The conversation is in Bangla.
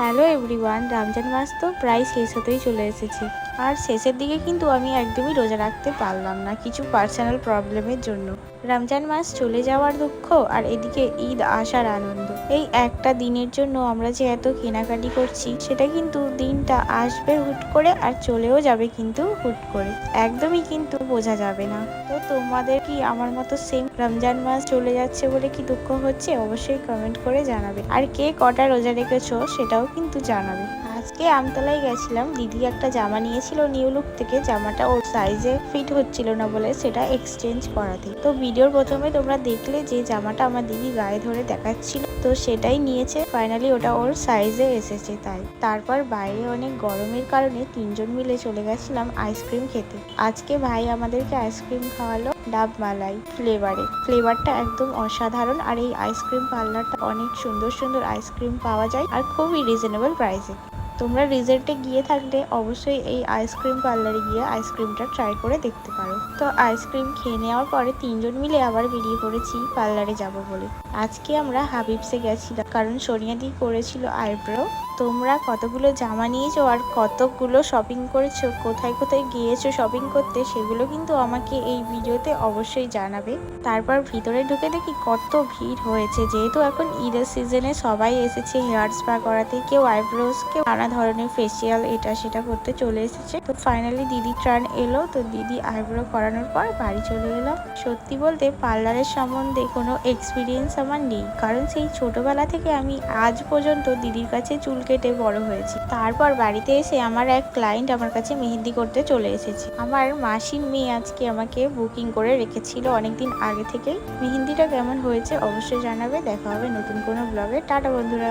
হ্যালো এভরিওয়ান, রমজান মাস তো প্রায় শেষ হতেই চলে এসেছে। আর শেষের দিকে কিন্তু আমি একদমই রোজা রাখতে পারলাম না কিছু পার্সোনাল প্রবলেমের জন্য। রমজান মাস চলে যাওয়ার দুঃখ আর এদিকে ঈদ আসার আনন্দ, এই একটা দিনের জন্য আমরা যে এত কেনাকাটি করছি, সেটা কিন্তু দিনটা আসবে হুট করে আর চলেও যাবে কিন্তু হুট করে, একদমই কিন্তু বোঝা যাবে না। তো তোমাদের কি আমার মতো সেম রমজান মাস চলে যাচ্ছে বলে কি দুঃখ হচ্ছে? অবশ্যই কমেন্ট করে জানাবে। আর কে কটা রোজা রেখেছো সেটাও কিন্তু জানাবে। আজকে আমতলায় গেছিলাম, দিদি একটা জামা নিয়েছিল নিউ লুক থেকে। জামাটা ওর সাইজে ফিট হচ্ছিল না বলে সেটা এক্সচেঞ্জ করাতে। তো ভিডিওর প্রথমে তোমরা দেখলে যে জামাটা আমার দিদি গায়ে ধরে দেখাচ্ছিল, তো সেটাই নিয়েছে। ফাইনালি ওটা ওর সাইজে এসেছে। তারপর বাইরে অনেক গরমের কারণে তিনজন মিলে চলে গেছিলাম আইসক্রিম খেতে। আজকে ভাই আমাদেরকে আইসক্রিম খাওয়ালো ডাব মালাই ফ্লেভারটা একদম অসাধারণ। আর এই আইসক্রিম পার্লারটা অনেক সুন্দর সুন্দর আইসক্রিম পাওয়া যায় আর খুবই রিজনেবল প্রাইসে। তোমরা রিজল্টে গিয়ে থাকলে অবশ্যই এই আইসক্রিম পার্লারে গিয়ে আইসক্রিমটা ট্রাই করে দেখতে পারো। তো আইসক্রিম খেয়ে নেওয়ার পরে তিনজন মিলে আবার বেরিয়ে পড়েছি পার্লারে যাব বলে। আজকে আমরা হাবিবসে গেছিলাম, কারণ সোনিয়াদি করেছিল আইব্রো। তোমরা কতগুলো জামা নিয়েছো আর কতগুলো শপিং করেছো, কোথায় কোথায় গিয়েছো শপিং করতে, সেগুলো কিন্তু আমাকে এই ভিডিওতে অবশ্যই জানাবে। তারপর ভিতরে ঢুকে দেখি কত ভিড় হয়েছে, যেহেতু এখন ঈদের সিজনে সবাই এসেছে হেয়ার স্পা করাতে, কেউ আইব্রোজ, কেউ নানা ধরনের ফেসিয়াল এটা সেটা করতে চলে এসেছে। তো ফাইনালি দিদি টার্ন এলো, তো দিদি আইব্রো করানোর পর বাড়ি চলে এলাম। সত্যি বলতে পার্লারের সম্বন্ধে কোনো এক্সপিরিয়েন্স আমার নেই, কারণ সেই ছোটবেলা থেকে আমি আজ পর্যন্ত দিদির কাছে চুল কেটে বড় হয়েছি। তারপর বাড়িতে এসে আমার এক ক্লায়েন্ট আমার কাছে মেহেন্দি করতে চলে এসেছে। আমার মাসির মেয়ে আজকে আমাকে বুকিং করে রেখেছিল অনেকদিন আগে থেকেই। মেহেন্দিটা কেমন হয়েছে অবশ্যই জানাবে। দেখা হবে নতুন কোনো ব্লগে। টাটা বন্ধুরা।